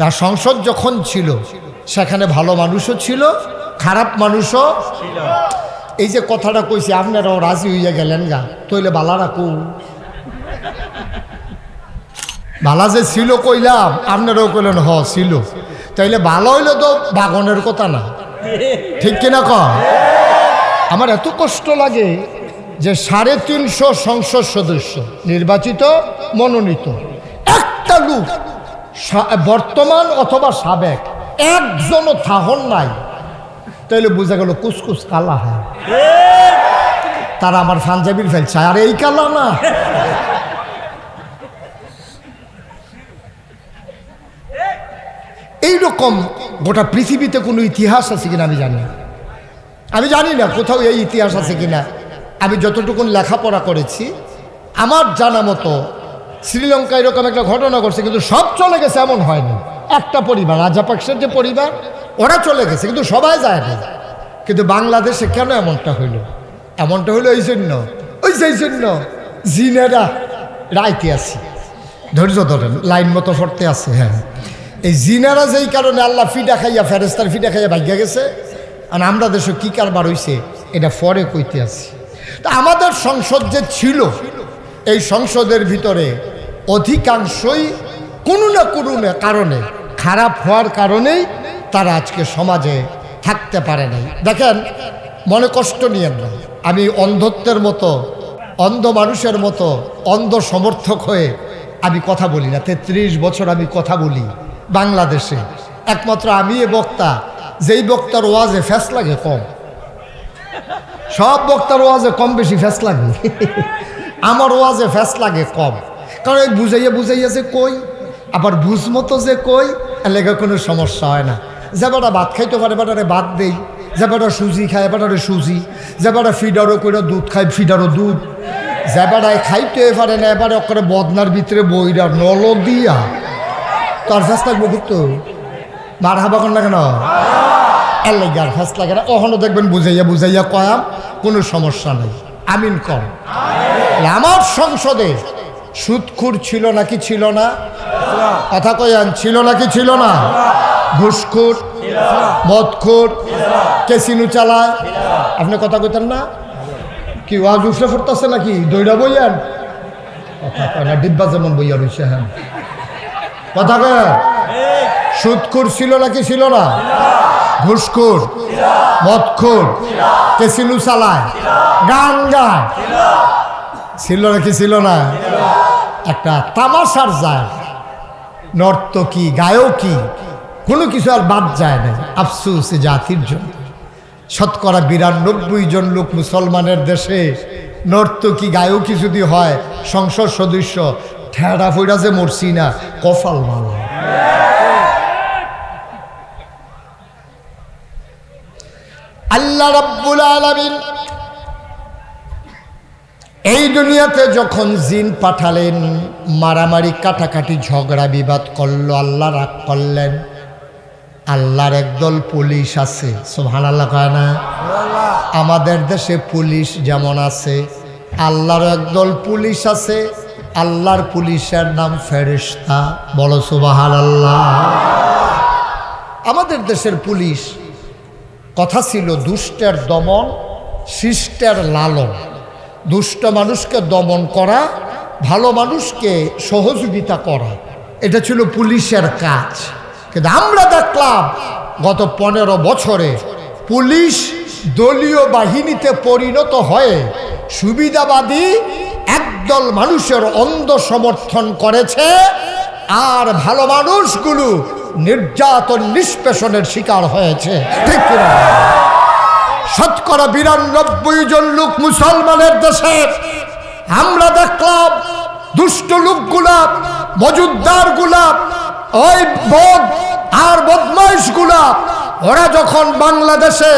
আর সংসদ যখন ছিল সেখানে ভালো মানুষও ছিল, খারাপ মানুষও ছিল। এই যে কথাটা কইছি আপনারাও রাজি হইয়া গেলেন গা, তইলে বালা রাখু বালা যে ছিল কইলাম, আপনারাও কইলেন হ ছিল, তাইলে ভালো হইলে তো বাগনের কথা না, ঠিক কিনা কন? আমার এত কষ্ট লাগে যে 350 সংসদ সদস্য নির্বাচিত মনোনীত, একটা লোক বর্তমান অথবা সাবেক একজনও থাহন নাই, তাইলে বোঝা গেল কুসকুস কালা হয়। তারা আমার পাঞ্জাবির ফেলছে, আর এই কালা না। এইরকম গোটা পৃথিবীতে কোনো ইতিহাস আছে কিনা আমি জানি না, আমি জানি না কোথাও এই ইতিহাস আছে কিনা। আমি যতটুকু লেখাপড়া করেছি আমার জানা মতো শ্রীলঙ্কা এরকম একটা ঘটনা ঘটছে, কিন্তু সব চলে গেছে এমন হয়নি। একটা পরিবার, রাজাপাকসের যে পরিবার, ওরা চলে গেছে কিন্তু সবাই যায় না। কিন্তু বাংলাদেশে কেন এমনটা হইল? এমনটা হইলো এই জন্য, সেই জন্য জিনেরা রাইতে আছি, ধৈর্য ধরেন, লাইন মতো পড়তে আছে। হ্যাঁ, এই জিনারা যেই কারণে আল্লাহ ফিডা খাইয়া, ফেরেস্তার ফিডা খাইয়া ভাগ্যা গেছে। আর আমরা দেশে কী কারবার হইছে এটা পরে কইতে আছি। তা আমাদের সংসদ যে ছিল, এই সংসদের ভিতরে অধিকাংশই কোনো না কোনো কারণে, খারাপ হওয়ার কারণেই তারা আজকে সমাজে থাকতে পারে নাই। দেখেন, মনে কষ্ট নিয়েন না, আমি অন্ধত্বের মতো, অন্ধ মানুষের মতো অন্ধ সমর্থক হয়ে আমি কথা বলি না। 33 বছর আমি কথা বলি বাংলাদেশে, একমাত্র আমি এ বক্তা যেই বক্তার ওয়াজে ফ্যাস লাগে কম। সব বক্তার ওয়াজে কম বেশি ফ্যাস লাগে, আমার ওয়াজে ফ্যাস লাগে কম। কারণ এই বুঝাইয়া বুঝাইয়া যে কই, আবার বুঝমতো যে কই, এলাকা কোনো সমস্যা হয় না। যে বেটা ভাত খাইতে পারে বেটারে ভাত দেই, যে বেটা সুজি খায় বেটারে সুজি, যে বেটা ফিডারও করে দুধ খায় ফিডারও দুধ, যে বেটায় খাইতে পারে না এবারে ওখানে বদনার ভিতরে বইরা নল দিয়া, তার ফ্যাস লাগবে কিন্তু মার হাবা কর না কেন, এর লাগে আর ফ্যাস লাগে না। কখনো দেখবেন বুঝাইয়া বুঝাইয়া কয়াম, কোনো সমস্যা নেই। আমিন কর। আমার সংসদে সুদখোর ছিল নাকি ছিল না? কথা কয়ান, ছিল নাকি ছিল না? ঘুষখোর, মদখোর, ক্যাসিনো চালায়, আপনি কথা কইতেন না? কি ওয়াজ উঠলে ফুটতেছে নাকি? দইরা বইয়ান কথা কয় না, ডিব্বা যেমন বইয়া রয়েছে। হ্যাঁ, কথা কয়। সুদখোর ছিল নাকি ছিল না? ঘুষখোর, মদখোর, ক্যাসিনো চালায়, গান গায়, ছিল নাকি ছিল না? একটা তামাশার যায়, নর্তকী, গায়কী, কোনো কিছু আর বাদ যায় না। আফসোস জাতির জন্য, 92% জন লোক মুসলমানের দেশে নর্তকী গায়কী যদি হয় সংসদ সদস্য, ঠেড়া ফইরা যে মরছি না, কপাল ভালো। আল্লাহ রাব্বুল আলামিন এই দুনিয়াতে যখন জিন পাঠালেন, মারামারি কাটাকাটি ঝগড়া বিবাদ করলো, আল্লাহ রাগ করলেন। আল্লাহর একদল পুলিশ আছে, সুবহানাল্লাহ কয় না? আমাদের দেশে পুলিশ যেমন আছে, আল্লাহর একদল পুলিশ আছে। আল্লাহর পুলিশের নাম ফেরেশতা, বলো সুবহানাল্লাহ। আমাদের দেশের পুলিশ কথা ছিল দুষ্টের দমন, শিষ্টের লালন। দুষ্ট মানুষকে দমন করা, ভালো মানুষকে সহযোগিতা করা, এটা ছিল পুলিশের কাজ। কিন্তু আমরা দেখলাম গত 15 বছরে পুলিশ দলীয় বাহিনীতে পরিণত হয়ে সুবিধাবাদী একদল মানুষের অন্ধ সমর্থন করেছে, আর ভালো মানুষগুলো নির্যাতন নিষ্পেষণের শিকার হয়েছে। ঠিক কিনা? 92% জন লোক মুসলমানের দেশে আমরা দেখলাম দুষ্ট লোকগুলা, মজুদ্দার গুলা, ওই বদ আর বদমাইশ গুলা, ওরা যখন বাংলাদেশে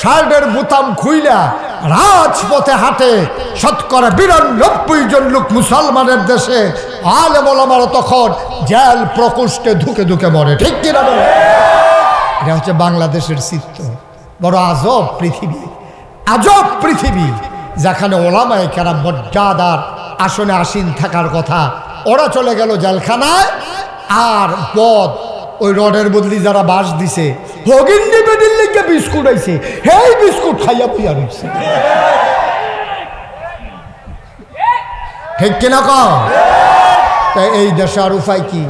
শার্টের বোতাম খুইলা রাজপথে হাঁটে, 92% জন লোক মুসলমানের দেশে আলেম ওলামারা তখন জেল প্রকোষ্ঠে ধুকে ধুকে মরে। ঠিক কিনা বলে? এটা হচ্ছে বাংলাদেশের চিত্র। বড় আজব পৃথিবী, আজব পৃথিবী, যেখানে ওলামায়ে কেরাম মর্যাদার আসনে আসীন থাকার কথা, ওরা চলে গেল জেলখানায়, আর বদ ওই রডের বদলি যারা বাস দিছে হগিন্দি বেডির লেগে বিস্কুট আইছে, হেই বিস্কুট খাইয়া পুইয়া রইছে। ঠিক কিনা কও? তাই এই দেশে আর উপায় কি?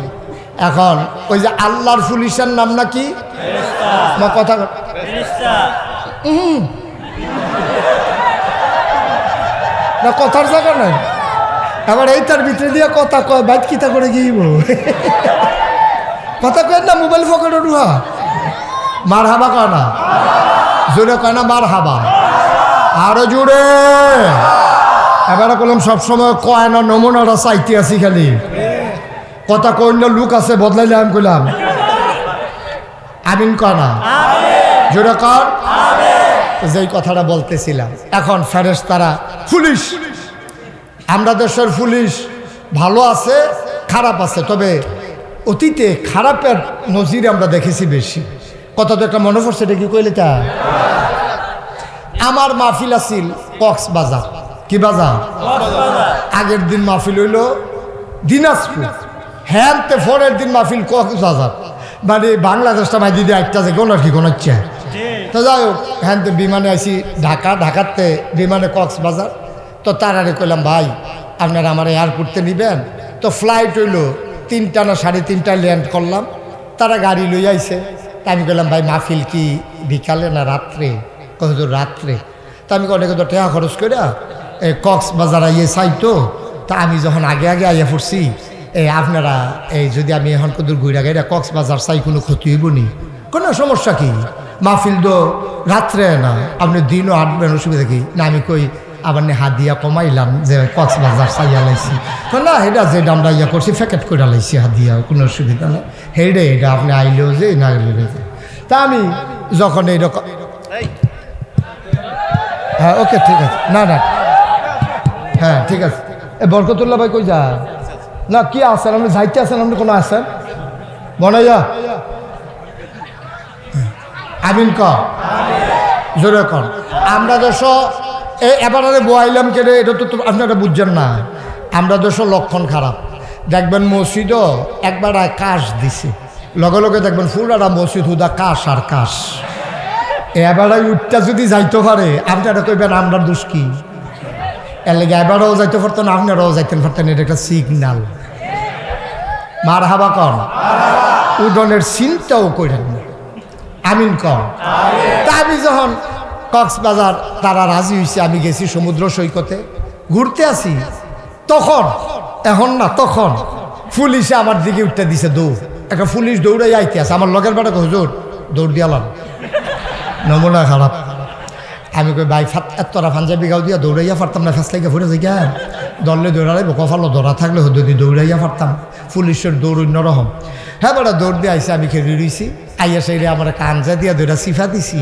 এখন ওই যে আল্লাহর পুলিশের নাম নাকি কথা না, কথার জায়গা নাই। এবার এই তার ভিতরে দিয়ে কথা কয়, বাইক কিতা করে গিয়েব কথা কয় না, মোবাইল পকেটে ঢুহা মার হাবা কয় না, জোরে কয় না মার হাবা, আরো জোরে। এবারে করলাম সবসময় কয় না, নমুনাটা চাইতে আছি খালি কথা কইল লুক আছে বদলাইলে আমি কইলাম আমিন কয় না, জোরে কর। যেই কথাটা বলতেছিলাম, এখন ফেরেশতারা পুলিশ, আমরা দেশের পুলিশ ভালো আছে খারাপ আছে, তবে অতীতে খারাপের নজির আমরা দেখেছি বেশি। কথা তো একটা মনে পড়ছে, এটা কি কইলে তা? আমার মাহফিল আছিল কক্সবাজার। কি বাজার? আগের দিন মাহফিল হইল দিনাজপুর, হ্যাঁ পরের দিন মাহফিল কক্সবাজার, মানে বাংলাদেশটা মাই দিদি একটা যে কোন আর কি কোন ইচ্ছা। তো যাই হোক, হ্যাঁ বিমানে আইসি ঢাকা, ঢাকাতে বিমানে কক্সবাজার। তো তারারে কইলাম ভাই আপনারা আমার এয়ারপোর্টে নিবেন। তো ফ্লাইট হইল 3টা না 3:30টায় ল্যান্ড করলাম। তারা গাড়ি লই আইছে। তা আমি কইলাম ভাই মাহফিল কি বিকালে না রাত্রে? কত রাত্রে। তা আমি অনেক তো টাকা খরচ করে এই কক্সবাজার আইয়ে চাইতো। তা আমি যখন আগে আগে আইয়া পড়ছি, আপনারা এই যদি আমি এখন কত ঘুরে গাইরা কক্সবাজার চাই কোনো ক্ষতি হইব নি? কোনো সমস্যা কি? মাহফিল তো রাত্রে না, আপনি দিনও আটবেন, অসুবিধা কি? না আমি কই আবার হাদিয়া কমাইলাম যে কক্সবাজার চাইয়া লাইছি। না এটা যে আমরা ইয়া করছি প্যাকেট করে লাইছি হাদিয়া, কোনো অসুবিধা না। হেডে এটা আপনি আইলেও যে না গেলে। তা আমি যখন এইরকম, হ্যাঁ ওকে ঠিক আছে, না না হ্যাঁ ঠিক আছে। বরকতুল্লাহ ভাই কই যা না, কি আছেন আপনি? যাইতে আছেন আপনি? কোনো আছেন বনাইয়া আমিন ক জোরে কর। আমরা দেশ এবারে বয়াইলাম কেন, এটা তো আপনারা বুঝছেন না। আমরা দেশ লক্ষণ খারাপ। দেখবেন মসজিদও একবার কাশ দিছে, লগে লগে দেখবেন ফুলারা মসজিদ হুদা কাশ আর কাশ। এবারে উঠটা যদি যাইতে পারে আপনারা কইবেন আমরা দোষ কি? এর লেগে এবারেও যাইতে পারতেন, আপনারাও যাইতেন পারতেন। এটা একটা সিগনাল। মার হাবা কর, উডনের চিন্তাও করেন আমিন কর। তা আমি যখন কক্সবাজার তারা রাজি হয়েছে, আমি গেছি সমুদ্র সৈকতে ঘুরতে আসি, তখন এখন না তখন পুলিশে আমার দিকে উঠতে দিছে দৌড়। একটা পুলিশ দৌড়াই আইতে আছে, আমার লগের বেটা হুজুর দৌড় দিয়ালাম, নমুনা খারাপ। আমি কই ভাই এতটা পাঞ্জাবি গাও দিয়া দৌড়াইয়া পারতাম না, ফেস লাগে ফুটে যাই কেন দললে দৌড়ালাই কপালো দৌড়া থাকলে যদি দৌড়াইয়া পারতাম। পুলিশের দৌড় অন্যরকম। হ্যাঁ বেটা দৌড় দিয়ে আইসি, আমি খেয়ে রইছি। আইয়া সেইরে আমার কাঞ্জা দিয়া দৌড়া সিফা দিছি।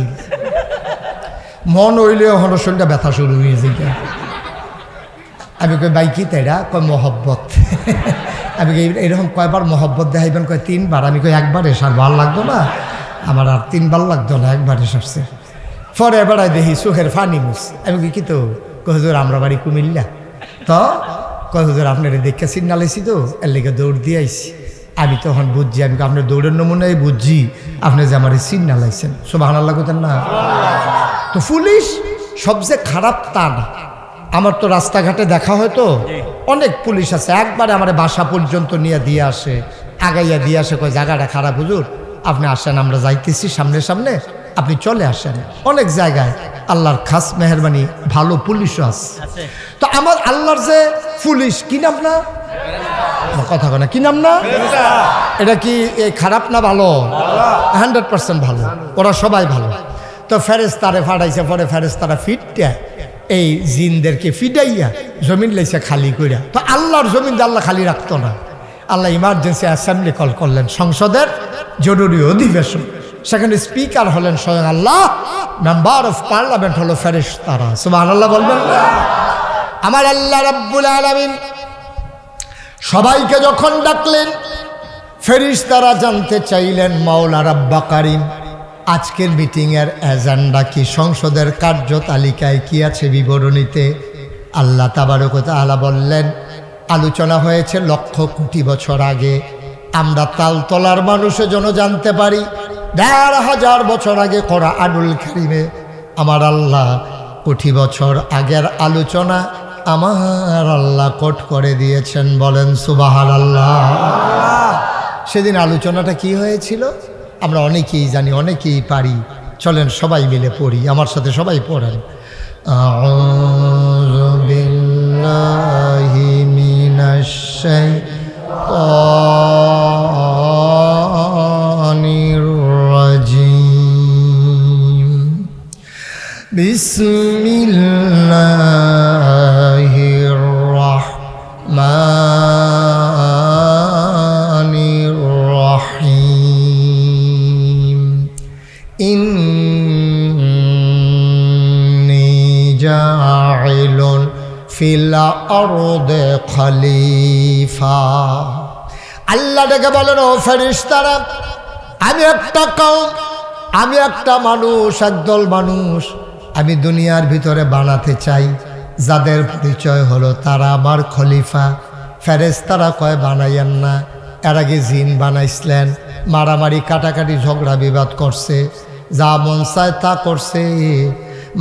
মন হইলে হলো শরীরটা ব্যথা শুরু হয়ে যায়। আমি কই ভাই কি তাইরা? কয় মহব্বত। আমি কই এরকম কয়বার মহব্বত দেখাইবেন? কয় 3বার। আমি কই একবার এসার ভাল লাগতো না আমার, আর 3বার লাগতো না, একবার এসারছে। পরে বেড়াই দেখি চোখের ফানি মুছ। আমি কি তো কয় হুজুর আমরা বাড়ি কুমিল্লা। তো কয় হুজুর আপনার দেখে সিগনালাইছি তো এর লেগে দৌড় দিয়ে আইছি। আমি তখন বুঝছি, আমি আপনার দৌড়ের নমুনায় বুঝছি আপনি যে আমার সিগনালাইছেন। সুবহানাল্লাহ কইতেন না? তো পুলিশ সবচেয়ে খারাপ তা না। আমার তো রাস্তাঘাটে দেখা হয় তো অনেক পুলিশ আছে, একবারে আমার বাসা পর্যন্ত নিয়ে দিয়ে আসে, আগাইয়া দিয়ে আসে, কয় জায়গাটা খারাপ হুজুর আপনি আসেন, আমরা যাইতেছি সামনে সামনে, আপনি চলে আসেন। অনেক জায়গায় আল্লাহর খাস মেহরবানি ভালো পুলিশও আছে। তো আমার আল্লাহর যে পুলিশ, কি নাম না কথা কয় না, কি নাম না, এটা কি খারাপ না ভালো? 100% ভালো, ওরা সবাই ভালো। তো ফেরেশতারে ফাটাইছে, পরে ফেরেশতারা ফিটটা এই জিনদেরকে ফিডাইয়া জমিন লাইছে খালি কইরা। তো আল্লাহর জমিন আল্লাহ খালি রাখতো না, আল্লাহ ইমার্জেন্সি অ্যাসেম্বলি কল করলেন, সংসদের জরুরি অধিবেশন। সেখানে স্পিকার হলেন স্বয়ং আল্লাহ, মেম্বার অফ পার্লামেন্ট হলো ফেরেশতারা। সুবহানাল্লাহ বলবেন। আমার আল্লাহ রাব্বুল আলামিন সবাইকে যখন ডাকলেন, ফেরেশতারা জানতে চাইলেন মাওলা রাব্বা কারীম আজকের মিটিংয়ের এজেন্ডা কি, সংসদের কার্যতালিকায় কি আছে বিবরণীতে। আল্লাহ তাবারক ওয়া তাআলা বললেন আলোচনা হয়েছে লক্ষ কোটি বছর আগে, আমরা তালতলার মানুষের জন্য জানতে পারি ১,৫০০ বছর আগে কোরআনুল কারীমে আমার আল্লাহ কোটি বছর আগের আলোচনা আমার আল্লাহ কোট করে দিয়েছেন। বলেন সুবহানাল্লাহ। সেদিন আলোচনাটা কি হয়েছিল আমরা অনেকেই জানি, অনেকেই পারি। চলেন সবাই মিলে পড়ি, আমার সাথে সবাই পড়েন। আউযু বিল্লাহি মিনাশ শাইতানির রাজীম। বিসমিল্লাহির রাহমানির রাহিম। ইন্নী জাইলুন ফিল আরদে খলিফা। আল্লাহ ডেকে বলেন, ও ফেরেশতারা, আমি একটা কওম, আমি একটা মানুষ, একদল মানুষ আমি দুনিয়ার ভিতরে বানাতে চাই, যাদের পরিচয় হলো তারা আমার খলিফা। ফেরেশতারা কয় বানাইয়েন না, এর আগে জিন বানাইছিলেন, মারামারি কাটাকাটি ঝগড়া বিবাদ করছে, যা মন চায় তা করছে।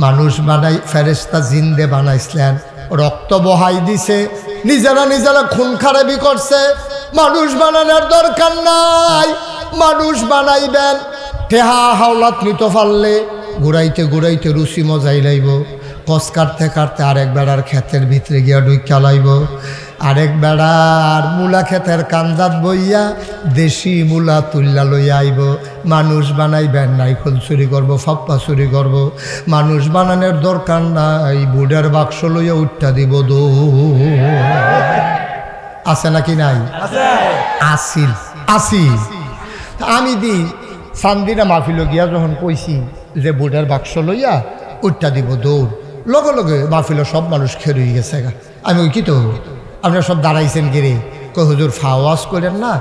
মানুষ বানাই ফেরেশতা জিন দিয়ে বানাইছিলেন, রক্ত বহাই দিছে, নিজেরা নিজেরা খুন খারাপি করছে। মানুষ বানানোর দরকার নাই, মানুষ বানাইবেন টেহা হাওলাত নিতে পারলে ঘুরাইতে ঘুরাইতে রুচি মজাই লাইব। কস কাটতে কাটতে আরেক বেড়ার ক্ষেতের ভিতরে গিয়া ঢুইকা লাইব, আরেক বেড়ার মূলা ক্ষেতের কান্দাত বইয়া দেশি মূলা তুল্লা লইয়া আইব। মানুষ বানাইবেন নাই, খুন চুরি করবো, ফাপ্পা চুরি করবো। মানুষ বানানোর দরকার নাই, বুডের বাক্স লইয়া উঠটা দিব দো। আছে নাকি নাই? আসিল আসিল। আমি দি সান্দিনা মাহফিল গিয়া যখন কইছি যে বুডের বাক্স লইয়া উঠটা দিব দৌড়, লগে লগে মাহফিল সব মানুষ খেয়ে গেছে। আমি ওই কি তো আপনারা সব দাঁড়াইছেন গিরে, কই হুজুর ফাওয়াজ করেন না,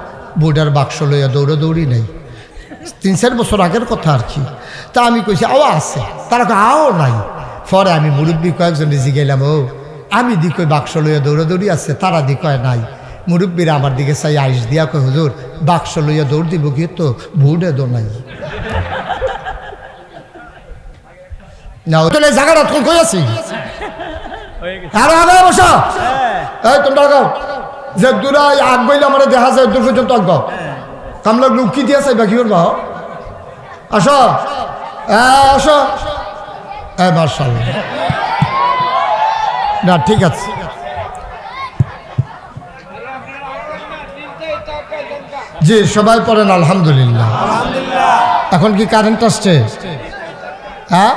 বুডের বাক্স লইয়া দৌড়ে দৌড়ি নাই। ৩-৪ বছর আগের কথা আর কি। তা আমি কইছি আও আছে, তারা আও নাই। পরে আমি মুরব্বী কয়েকজন জিগাইলাম, ও আমি দি কই বাক্স লইয়া দৌড়ে দৌড়ি আছে, তারা দি কয় নাই। মুরব্বীরা আমার দিকে চাই আইস দিয়া কয়, হুজুর বাক্স লইয়া দৌড় দিব কি তো বুডে দো নাই না। ওই জায়গাটা তখন কই আছি, আরে আগে বসো, এই তোমরা গাও যে দূরা আগ বইলে আমার দেখা যায় দূর পর্যন্ত আগ গাও। কামলা লুকি দিয়া চাইবা কি করবা? আসো আসো। মার্শাল্লাহ, না ঠিক আছে। জি সবাই পড়েন আলহামদুলিল্লাহ। এখন কি কারেন্ট আসছে? হ্যাঁ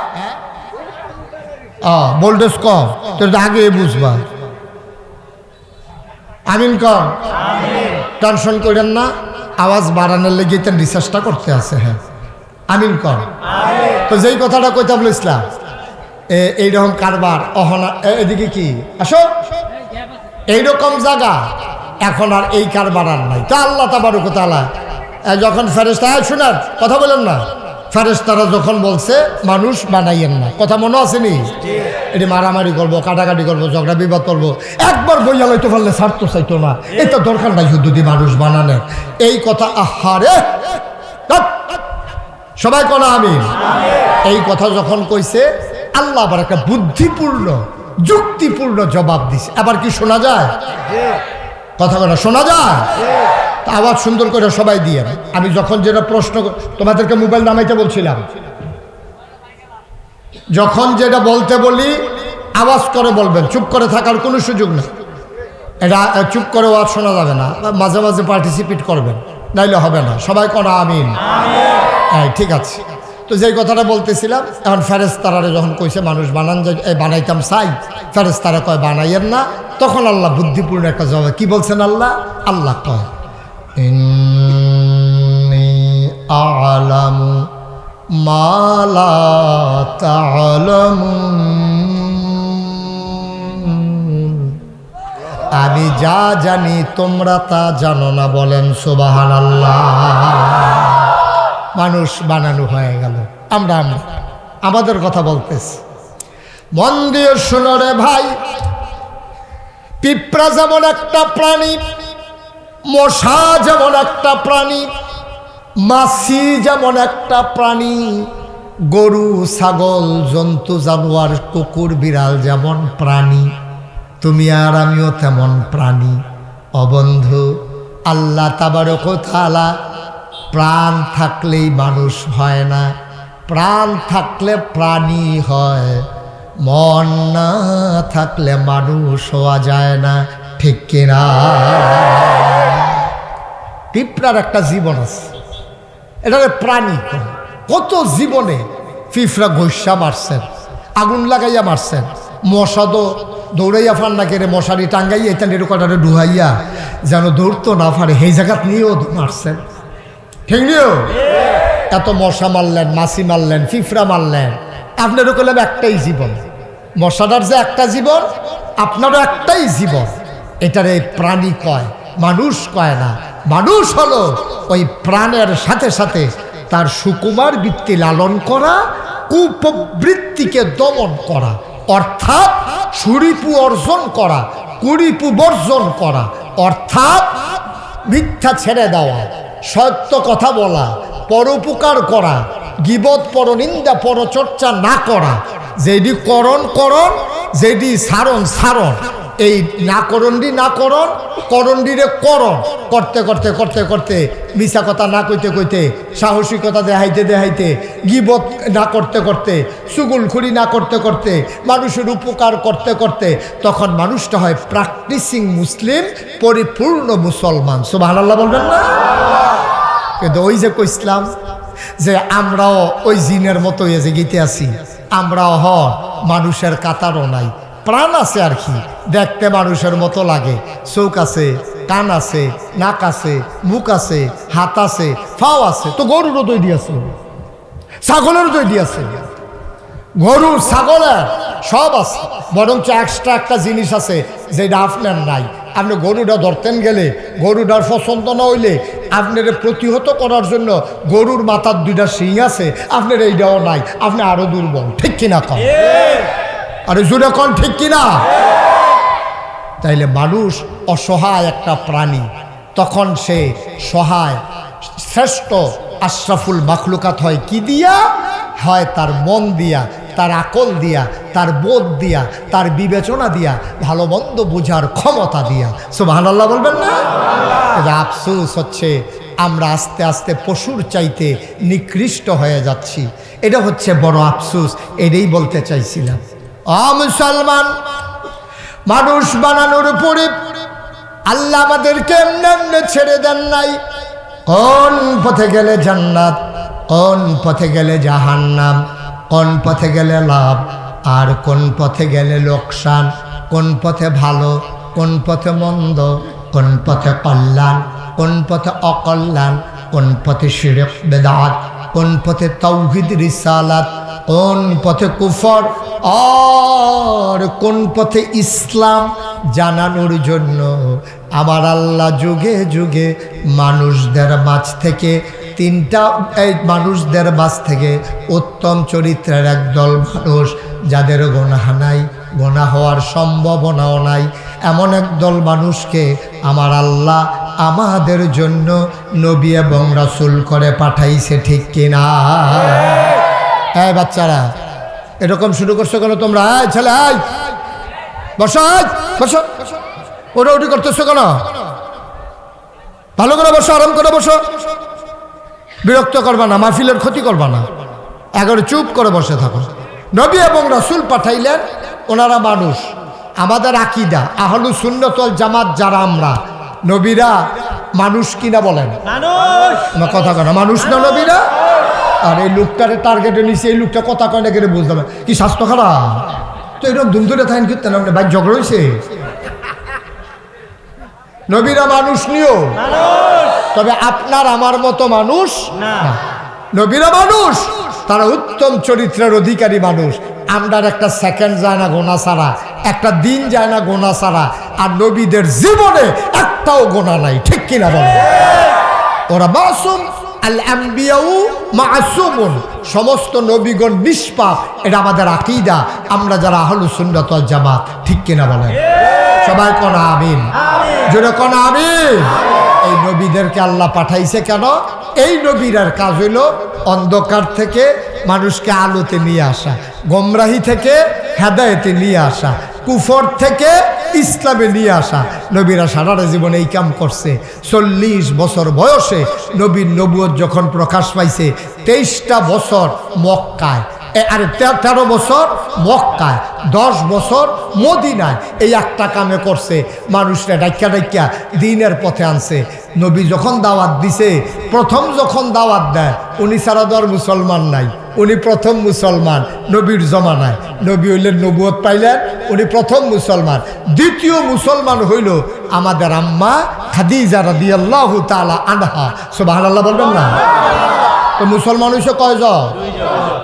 ভোল্টেজ কম, তোর আগে বুঝবা। আমিন কর, টেনশন করেন না, আওয়াজ বাড়ানোর লেগে তেন রিসার্চটা করতে আছে। হ্যাঁ আমিন কর। তো যেই কথাটা কইতাম ইসলাম এইরকম কারবার অহনা, এদিকে কি আসো, এইরকম জায়গা এখন আর এই কারবার আর নাই। তা আল্লাহ তাবারক তাআলা যখন ফেরেশতা শুনেন কথা বলেন না, ফেরেশতারা যখন বলছে মানুষ বানাইয়েন না, কথা মনে আসেনি? এটি মারামারি করবো, কাটাকাটি করবো, ঝগড়া বিবাদ করবো, একবার বইয়া লইতে পারলে ছাড়তো চাইতো না, এটা দরকার নাই যদি মানুষ বানানে এই কথা। আহারে সবাই কনা আমিন। এই কথা যখন কইছে আল্লাহ আবার একটা বুদ্ধিপূর্ণ যুক্তিপূর্ণ জবাব দিছে। আবার কি শোনা যায়? কথা বলা শোনা যায়? আওয়াজ সুন্দর করে সবাই দিয়ে। আমি যখন যেটা প্রশ্ন তোমাদেরকে মোবাইল নামাইতে বলছিলাম, যখন যেটা বলতে বলি আওয়াজ করে বলবেন, চুপ করে থাকার কোনো সুযোগ নেই। এটা চুপ করে আওয়াজ শোনা যাবে না, মাঝে মাঝে পার্টিসিপেট করবেন, নাইলে হবে না। সবাই কনা আমিন। হ্যাঁ ঠিক আছে। তো যেই কথাটা বলতেছিলাম, এখন ফেরেশতারা যখন কইছে মানুষ বানাইতাম চাই, ফেরেশতারা কয় বানাইয়েন না, তখন আল্লাহ বুদ্ধিপূর্ণ একটা জবাব কি বলছেন আল্লাহ? আল্লাহ কয় ইন্নী আ'লামু মা লা তা'লামুন, আমি যা জানি তোমরা তা জানো না। বলেন সুবহানাল্লাহ। মানুষ বানানো হয়ে গেল, আমরা আমাদের কথা বলতেছি। মন দিয়ে শোনো রে ভাই, পিঁপড়া যেমন একটা প্রাণী, মশা যেমন একটা প্রাণী, মাছি যেমন একটা প্রাণী, গরু ছাগল জন্তু জানোয়ার কুকুর বিড়াল যেমন প্রাণী, তুমি আর আমিও তেমন প্রাণী। অবন্ধু, আল্লাহ তাবারক ওয়া তাআলা প্রাণ থাকলেই মানুষ হয় না, প্রাণ থাকলে প্রাণী হয়, মন না থাকলে মানুষ হওয়া যায় না, ঠিক কিনা? পিঁপড়ার একটা জীবন আছে, এটাকে প্রাণী করে। কত জীবনে পিঁপড়া ঘষা মারছেন, আগুন লাগাইয়া মারছেন, মশা দৌড়াইয়া ফান্না কেড়ে মশারি টাঙ্গাইয়া এটা নেরুকাটারে ডুহাইয়া যেন দৌড়তো না পারে সেই জায়গাত নিয়েও মারছেন, ঠিক নিও? এত মশা মারলেন, মাছি মারলেন, পিঁপড়া মারলেন, আপনারও করলাম একটাই জীবন। মশাটার যে একটা জীবন, আপনারও একটাই জীবন। এটারে প্রাণী কয়, মানুষ কয় না। মানুষ হলো ওই প্রাণের সাথে সাথে তার সুকুমার বৃত্তি লালন করা, কুপ্রবৃত্তিকে দমন করা, অর্থাৎ সুরিপু অর্জন করা, কুরিপু বর্জন করা, অর্থাৎ মিথ্যা ছেড়ে দেওয়া, সত্য কথা বলা, পরোপকার করা, গীবত পরনিন্দা পরচর্চা না করা, যেটি করণ করণ, যেটি সারণ সারণ, এই নাকরণটি নাকরণ, করণটিরে করণ, করতে করতে করতে করতে মিছা কথা না কইতে কইতে, সাহসিকতা দেখাইতে দেখাইতে, গীবত না করতে করতে, চুগলখুরি না করতে করতে, মানুষের উপকার করতে করতে, তখন মানুষটা হয় প্র্যাকটিসিং মুসলিম, পরিপূর্ণ মুসলমান। সুবহানাল্লাহ বলবেন না? কিন্তু ওই যে কইসলাম যে আমরাও ওই জিনের মতো যে গীতে আছি, আমরাও মানুষের কাতারও নাই, প্রাণ আছে আর কি, দেখতে মানুষের মতো লাগে, চোখ আছে, কান আছে, নাক আছে, মুখ আছে, হাত আছে, ফাও আছে, তো গরুরও তৈরি আছে, ছাগলেরও তৈরি আছে, গরু ছাগলের সব আছে, বরঞ্চ এক্সট্রা একটা জিনিস আছে যেটা আপনার নাই। আপনি গরুটা ধরতেন গেলে, গরুটার পছন্দ না হইলে আপনার প্রতিহত করার জন্য গরুর মাথার দুইটা শিং আছে, আপনার এইটাও নাই, আপনি আরো দুর্বল, ঠিক কিনা কন? আরে জুড়ে কন, ঠিক কিনা? তাইলে মানুষ অসহায় একটা প্রাণী, তখন সে সহায়, শ্রেষ্ঠ আশরাফুল মাখলুকাত হয় কি দিয়া? হয় তার মন দিয়া, তার আকল দিয়া, তার বোধ দিয়া, তার বিবেচনা দিয়া, ভালো মন্দ বোঝার ক্ষমতা দিয়া। সুবহানাল্লাহ বলবেন না? আফসোস হচ্ছে আমরা আস্তে আস্তে পশুর চাইতে নিকৃষ্ট হয়ে যাচ্ছি, এটা হচ্ছে বড় আফসোস। এটাই বলতে চাইছিলাম। মুসলমান, মানুষ বানানোর উপরে আল্লাহ আমাদেরকে এমনি এমনি ছেড়ে দেন নাই। কোন পথে গেলে জান্নাত, কোন পথে গেলে জাহান্নাম, কোন পথে গেলে লাভ আর কোন পথে গেলে লোকসান, কোন পথে ভালো, কোন পথে মন্দ, কোন পথে কল্যাণ, কোন পথে অকল্যাণ, কোন পথে শিরক বেদাত, কোন পথে তাওহীদ রিসালাত, কোন পথে কুফর আর কোন পথে ইসলাম জানানোর জন্য আমার আল্লাহ যুগে যুগে মানুষদের মাঝ থেকে মানুষদের মাঝ থেকে উত্তম চরিত্রের একদল মানুষ, যাদের গুনাহ নাই, গুনাহ হওয়ার সম্ভাবনাও নাই, এমন একদল মানুষকে আমার আল্লাহ আমাদের জন্য নবী এবং রাসূল করে পাঠাইছে, ঠিক কিনা? হ্যাঁ বাচ্চারা, এরকম শুরু করছো কেন তোমরা? ছেলে বসো, বসো, ওটা ওটি করতেছো কেন? ভালো করে বসো, আরাম করে বসো, বিরক্ত করবা না, মাহফিলের ক্ষতি করবা না, এগারো চুপ করে বসে থাকো। নবী এবং রাসূল পাঠাইলেন, ওনারা মানুষ। আমাদের আকীদা আহলুস সুন্নাত ওয়াল জামাত যারা আমরা, নবীরা মানুষ কিনা বলেন? মানুষ। কথা কয় না, মানুষ না নবীরা? আর এই লোকটারে টার্গেটে নিচ্ছে, এই লোকটা কথা কয় না কেন বুঝতে হবে? কি স্বাস্থ্য খারাপ? তো এরকম ধুম ধরে থাকেন করতে না, ভাই ঝগড়া হয়েছে। নবীরা মানুষ নিও, তবে আপনার আমার মতো মানুষ না। নবীরা মানুষ, তারা উত্তম চরিত্রের অধিকারী মানুষ। আমরা একটা সেকেন্ড যায় না গোনা ছাড়া, একটা দিন যায় না গোনা ছাড়া, আর নবীদের জীবনে একটাও গোনা নাই, ঠিক কিনা বলে? ওরা মাসুম, আল আম্বিয়াউ মাসুমুন, সমস্ত নবীগণ নিষ্পাপ, এটা আমাদের আকীদা, আমরা যারা আহলুস সুন্নাত ওয়াল জামাত, ঠিক কিনা বলেন? সবাই কোন আমিন, জোরে কোন আমিন। এই নবীদেরকে আল্লাহ পাঠাইছে কেন? এই নবীরার কাজ হইল অন্ধকার থেকে মানুষকে আলোতে নিয়ে আসা, গোমরাহি থেকে হেদায়েতে নিয়ে আসা, কুফর থেকে ইসলামে নিয়ে আসা। নবীরা সারাটা জীবনে এই কাম করছে। 40 বছর বয়সে নবীর নবুয়ত যখন প্রকাশ পাইছে, 23টা বছর মক্কায়, আরে 13 বছর মক্কায়, 10 বছর মদিনায় এই একটা কামে করছে। মানুষরা ডাইকা ডাইকা দিনের পথে আনছে। নবী যখন দাওয়াত দিছে, প্রথম যখন দাওয়াত দেয়, উনি ছাড়া তো আর মুসলমান নাই, উনি প্রথম মুসলমান নবীর জমানায়। নবী হইলেন, নবুয়ত পাইলেন, উনি প্রথম মুসলমান। দ্বিতীয় মুসলমান হইল আমাদের আম্মা খাদিজা রাদিয়াল্লাহু তাআলা আনহা। সুবহানাল্লাহ বলবেন না? তো মুসলমান হইছে কয়জন?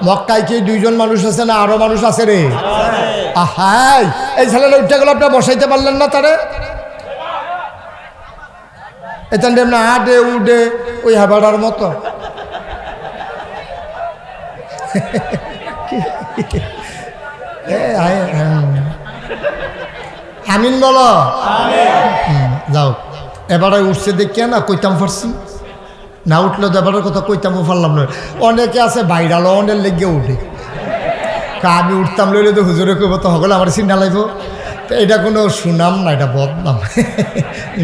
মক্কায় কি 2 জন মানুষ আছে না আরো মানুষ আছে রে? আহাই, এই ছেলেটা উঠে গেল, আপনার বসাইতে পারলেন না তারে? এখান না আডে উডে ওই হাবাড়ার মতো। আমিন বলো। যাও, এবারে উঠছে দেখিয়া না কইতাম পারছি না, উঠলে তো এবারের কথা কইতামও পারলাম না। অনেকে আছে বাইরালো অনেক লেগে উঠে, আমি উঠতাম লইলে তো হুজুরে কইব তো হগলে আমার চিন্তা লাগব। তো এটা কোনো সুনাম না, এটা বদনাম।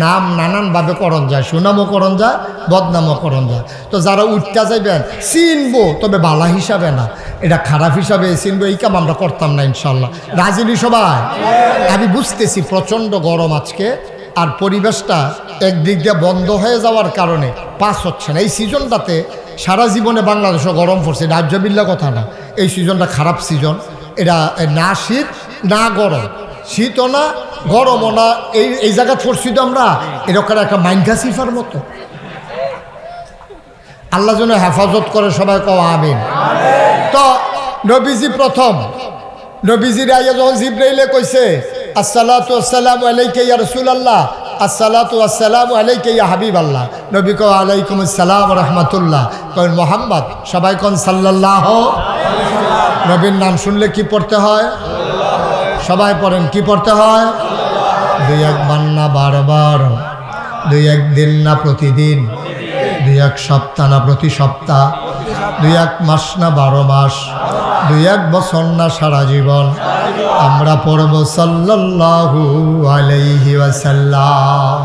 নাম নানানভাবে করণ যায়, সুনামও করণ যায়, বদনামও করণ যায়। তো যারা উঠতে যাইবেন চিনবো, তবে বালা হিসাবে না, এটা খারাপ হিসাবে চিনবো। এই কাম আমরা করতাম না ইনশাল্লাহ। রাজিনী সবাই? আমি বুঝতেছি প্রচণ্ড গরম আজকে, আর পরিবেশটা একদিক দিয়ে বন্ধ হয়ে যাওয়ার কারণে পাস হচ্ছে না। এই সিজনটাতে সারা জীবনে বাংলাদেশও গরম পড়ছে, রাজ্যবিল্লা কথা না। এই সিজনটা খারাপ সিজন, এটা না শীত না গরম, শীতও না গরমও না, এই জায়গা পড়ছি তো আমরা এরকম একটা মাইনকা সিফার মতো। আল্লাহ যেন হেফাজত করে, সবাই কও আমিন। তো নবীজি প্রথম, নবীজির আইয়া যখন জিবরাইলে কইছে আসসালাতু আসসালামু আলাইকা ইয়া রাসূলুল্লাহ, আসসালাতু আসসালামু আলাইকা ইয়া হাবিবাল্লাহ, নবী কও আলাইকুম আসসালাম ওয়া রাহমাতুল্লাহ, কই মুহাম্মদ, সবাই কোন সাল্লাল্লাহু আলাইহি ওয়াসাল্লাম। নবীর নাম শুনলে কি পড়তে হয়? সবাই পড়েন, কি পড়তে হয়? 2-1 বার না বারবার, 2-1 দিন না প্রতিদিন, 2-1 সপ্তাহ না প্রতি সপ্তাহ, 2-1 মাস না 12 মাস, 2-1 বছর না সারা জীবন আমরা পড়ব সাল্লাল্লাহু আলাইহি ওয়াসাল্লাম।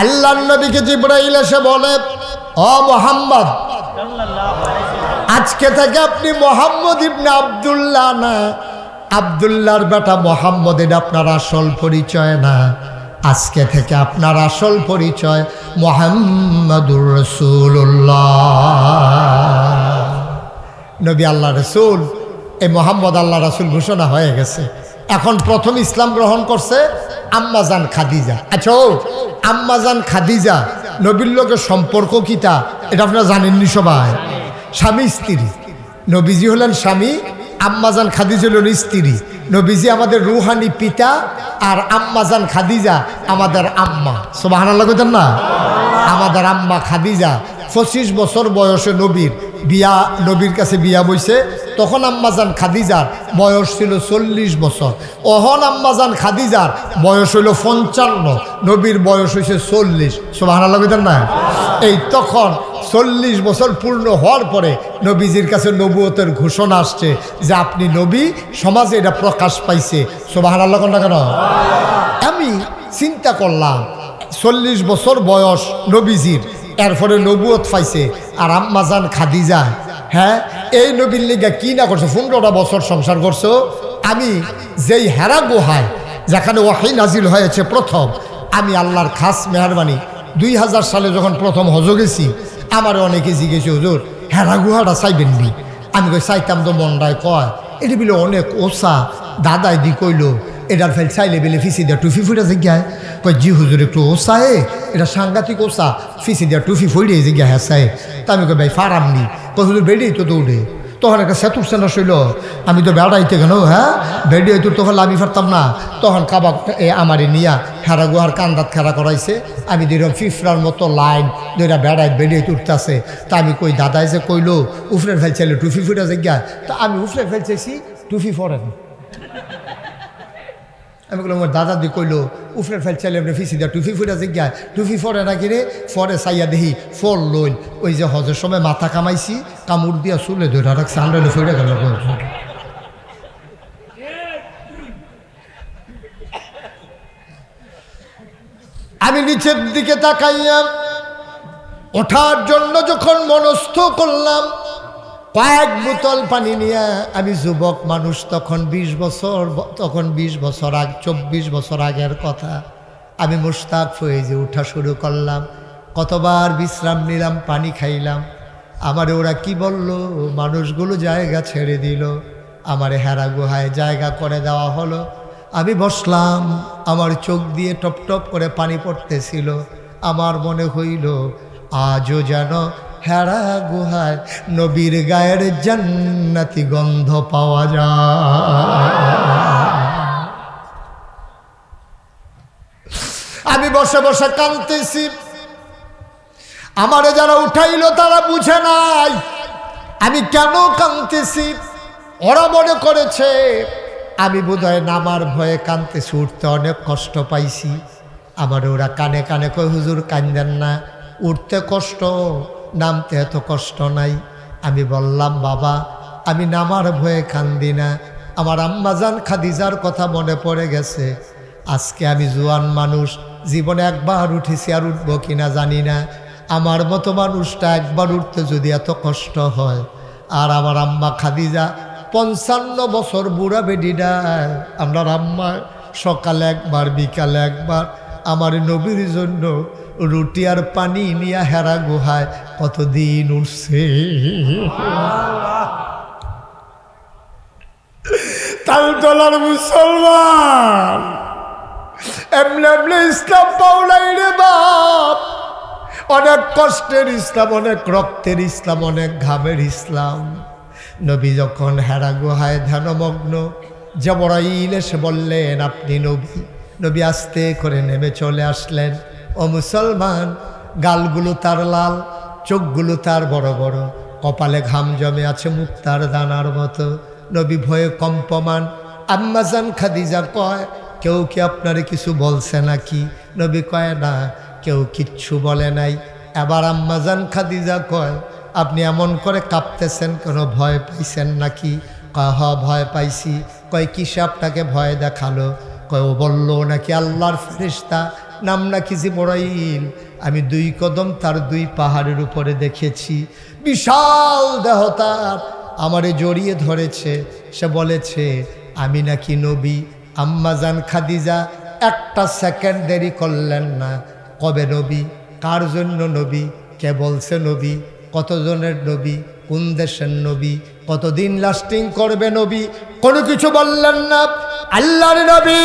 আল্লাহর নবীকে জিবরাইল এসে বলে, ও মুহাম্মদ, আজকে থেকে আপনি মুহাম্মদ ইবনে আব্দুল্লাহ না, আব্দুল্লাহর বেটা মুহাম্মদ, এটা আপনার আসল পরিচয় না। আজকে থেকে আপনার আসল পরিচয় মুহাম্মাদুর রাসূলুল্লাহ। নবী আল্লাহ রাসূল, এই মুহাম্মদ আল্লাহ রাসূল ঘোষণা হয়ে গেছে। এখন প্রথম ইসলাম গ্রহণ করছে আম্মাজান খাদিজা। আচ্ছা, আম্মাজান খাদিজা নবীর লোকের সম্পর্ক কিটা এটা আপনারা জানেননি সবাই? স্বামী স্ত্রী। নবীজি হলেন স্বামী, আম্মাজান খাদিজা হলেন স্ত্রী। নবীজি আমাদের রুহানি পিতা, আর আম্মাজান খাদিজা আমাদের আম্মা। সুবহানাল্লাহ কইতেন না? আমাদের আম্মা খাদিজা 25 বছর বয়সে নবীর কাছে বিয়া বইছে। তখন আম্মাজান খাদিজার বয়স ছিল 40 বছর। অহন আম্মাজান খাদিজার বয়স হইল 55, নবীর বয়স হয়েছে 40। সুবহানাল্লাহ কইতেন না? এই তখন 40 বছর পূর্ণ হওয়ার পরে নবীজির কাছে নবুয়তের ঘোষণা আসছে যে আপনি নবী, সমাজে এটা প্রকাশ পাইছে। সুবহানাল্লাহ কোনটা কেন? আমি চিন্তা করলাম 40 বছর বয়স নবীজির, এরপরে নবুয়ত পাইছে, আর আম্মাজান খাদিজা, হ্যাঁ, এই নবীর লিগা কি না করছে, 15টা বছর সংসার করছো। আমি যেই হেরা গুহায় যেখানে ওয়াহী নাজিল হয়েছে প্রথম, আমি আল্লাহর খাস মেহরবানি 2000 সালে যখন প্রথম হজ গেছি, আমার অনেকে জিজ্ঞেসে, হুজুর হেরা গুহাটা চাইবেন নি? আমি কই চাইতাম তো, মনটায় কয় এটি বিলে অনেক ওসা। দাদাই দি কইল এটার ফেল চাইলে বেলে ফিসি দেওয়া টুফি ফুটে জিজ্ঞায়, কয় জি হুজুর একটু ওসা, এটা সাংঘাতিক ওসা, ফিসি দেওয়া টুফি ফুটে জিজ্ঞা হ্যাঁ চাই। তা আমি কই ভাই ফারামনি, কই হুজুর বেড়েই তো দৌড়ে। তখন একটা সেতুর সেনা শৈল, আমি তো বেড়াইতে কেন, হ্যাঁ বেড়ে তো তখন আমি ফারতাম না। তখন কাবাক আমারে নিয়া হেরা গুহার কান্দাত খেরা করাইছে। আমি দুইরকম ফিফরার মতো লাইন দুইটা বেড়াই বেড়িয়ে তুলতেছে। তা আমি কই দাদাই যে কইলো উফরের ফেলছিলে টুফি ফুটে জিজ্ঞা, তা আমি উফরে ফেলছেছি টুফি পরেন। আমি বললাম আমার দাদা দি কইলো উফরের ফাইল চাইলে এমনি ফিসি দেয় টুফি ফুটা জিজ্ঞায় টুফি ফরে না কিরে ফরে চাইয়া দেখি ফল লইল ওই যে হজের সময় মাথা কামাইছি কামড় দিয়া চুলে ধরে রাখছে আন্ডালে ফিরে গেল। আমি নিচের দিকে তাকাইয়া ওঠার জন্য যখন মনস্থ করলাম, কয়েক বোতল পানি নিয়ে, আমি যুবক মানুষ তখন 20 বছর, তখন 20 বছর আগে, 24 বছর আগের কথা, আমি মুশতাক হয়ে যে উঠা শুরু করলাম। কতবার বিশ্রাম নিলাম, পানি খাইলাম। আমারে ওরা কি বলল, মানুষগুলো জায়গা ছেড়ে দিল, আমারে হেরা গুহায় জায়গা করে দেওয়া হলো। আমি বসলাম, আমার চোখ দিয়ে টপ টপ করে পানি পড়তেছিল। আমার মনে হইল আজও যেন হেরা গুহায় নবীর গায়ের জান্নাতি গন্ধ পাওয়া যায়। আমি বসে বসে কাঁদতেছি। আমারে যারা উঠাইলো তারা বুঝে নাই আমি কেন কাঁদতেছি। ওরা মনে করেছে আমি বোধহয় নামার ভয়ে কাঁদতেছি, উঠতে অনেক কষ্ট পাইছি। আমার ওরা কানে কানে কয়, হুজুর কান্দেন না, উঠতে কষ্ট, নামতে এত কষ্ট নাই। আমি বললাম, বাবা আমি নামার ভয়ে কান্দি না, আমার আম্মাজান খাদিজার কথা মনে পড়ে গেছে। আজকে আমি জোয়ান মানুষ, জীবনে একবার উঠেছি, আর উঠবো কিনা জানি না। আমার মতো মানুষটা একবার উঠতে যদি এত কষ্ট হয়, আর আমার আম্মা খাদিজা 55 বছর বুড়া বেডিডা, আমরা আম্মা সকালে একবার বিকালে একবার আমার নবীর জন্য রুটি আর পানি নিয়ে হেরা গুহায় কতদিন উঠছে। তালতলার মুসলমান এমনি এমনি ইসলাম পাওলাই রে বাপ। অনেক কষ্টের ইসলাম, অনেক রক্তের ইসলাম, অনেক ঘামের ইসলাম। নবী যখন হেরা গুহায় ধ্যানমগ্ন, জিবরাইল এসে বললেন আপনি নবী। নবী আস্তে করে নেমে চলে আসলেন। ও মুসলমান, গালগুলো তার লাল, চোখগুলো তার বড় বড়, কপালে ঘাম জমে আছে মুক্তার দানার মতো। নবী ভয়ে কম্পমান। আম্মাজান খাদিজা কয়, কেউ কি আপনারে কিছু বলছে নাকি? নবী কয়, না, কেউ কিচ্ছু বলে নাই। এবার আম্মাজান খাদিজা কয়, আপনি এমন করে কাঁপতেছেন কেন, ভয় পাইছেন নাকি? কয়, হ ভয় পাইছি। কয়, কিসে আপনাকে ভয় দেখালো? কয়, ও বললো নাকি আল্লাহর ফেরেশতা, নাম নাকি জিবরাইল। আমি 2 কদম তার 2 পাহাড়ের উপরে দেখেছি, বিশাল দেহ তার, আমারে জড়িয়ে ধরেছে। সে বলেছে আমি নাকি নবী। আম্মাজান খাদিজা একটা সেকেন্ড দেরি করলেন না। কবে নবী? কার জন্য নবী? কে বলছে নবী? কতজনের নবী? কোন দেশের নবী? কতদিন লাস্টিং করবে নবী? কোনো কিছু বললেন না। আল্লাহর নবী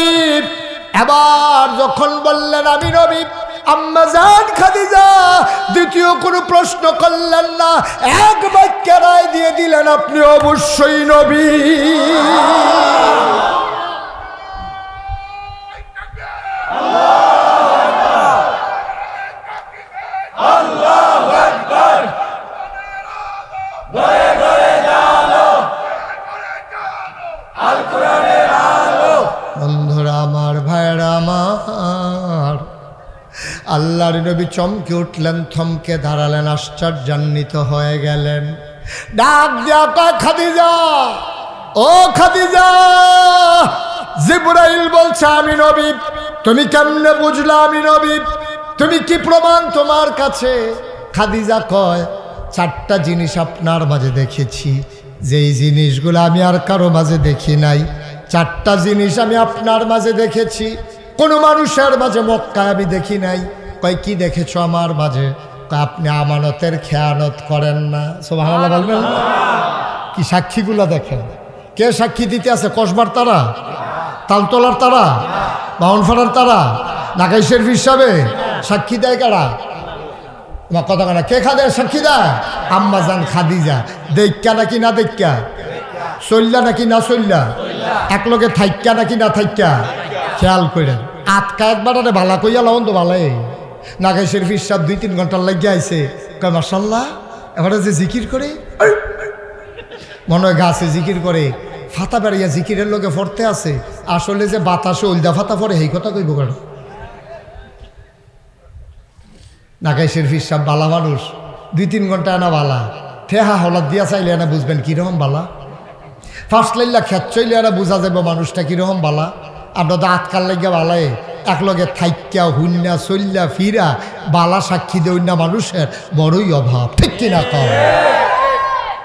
এবার যখন বললেন আমি নবী, আম্মাজান খাদিজা দ্বিতীয় কোনো প্রশ্ন করলেন না, এক বাক্যে রায় দিয়ে দিলেন আপনি অবশ্যই নবী। বন্ধুরা আমার, ভাইরা আমার, আল্লাহর নবী চমকে উঠলেন, থমকে দাঁড়ালেন, আশ্চর্যান্বিত হয়ে গেলেন। ডাক দিয়া কয়, খাদিজা, ও খাদিজা, জিবরাইল বলছে আমি নবী। তুমি কেমনে বুঝলা আমি নবী? তুমি কি প্রমাণ তোমার কাছে? খাদিজা কয়, 4টা জিনিস আপনার মাঝে দেখেছি, যেই জিনিসগুলো আমি আর কারো মাঝে দেখি নাই। 4টা জিনিস আমি আপনার মাঝে দেখেছি, কোনো মানুষের মাঝে মক্কায় আমি দেখি নাই। কয়, কি দেখেছো আমার মাঝে? আপনি আমানতের খেয়ানত করেন না। সুবহানাল্লাহ বলবেন। কি সাক্ষীগুলো দেখেন, কে সাক্ষী দিতে আছে? কসবার তারা, তালতলার তারা, বাউনফাড়ার তারা, নাকাই শরীফ হিসাবে সাক্ষী দেয় কারা? তোমার কথা কেনা কে খাদের সাক্ষী দেয়? আম্মাজান খাদিজা। দেখা নাকি না দেখা? চললা নাকি না চললা? এক লোকে থাইক্যা নাকি না থাইক্যা? খেয়াল করেন। আটকা একবার আরে ভালা কইয়া লাউন তো ভালাই। নাগাই শরীফ সাহেব 2-3 ঘন্টার লাগিয়ে আইছে। কয়, মাশাআল্লাহ, এবারে যে জিকির করে, মনে হয় গাছে জিকির করে, ফাতা বেড়াইয়া জিকিরের লোকে ফরতে আছে। আসলে যে বাতাসে উল্দা ফাতা পরে এই কথা কইব কেন? নাকাই শরীফ সাহেব বালা মানুষ, 2-3 ঘন্টা আনা বালা, ঠেহা হলাদ দিয়া চাইলে না বুঝবেন কীরকম বালা। ফার্স্ট লাইল্লা খেত চইলে না বোঝা যাবে মানুষটা কীরকম বালা। আমরা তো আতকাল লাগিয়া বালায় একলগে থাইক্যা হুন্না চল্লা ফিরা বালা সাক্ষী দেউন্না মানুষের বড়ই অভাব, ঠিক কিনা কম।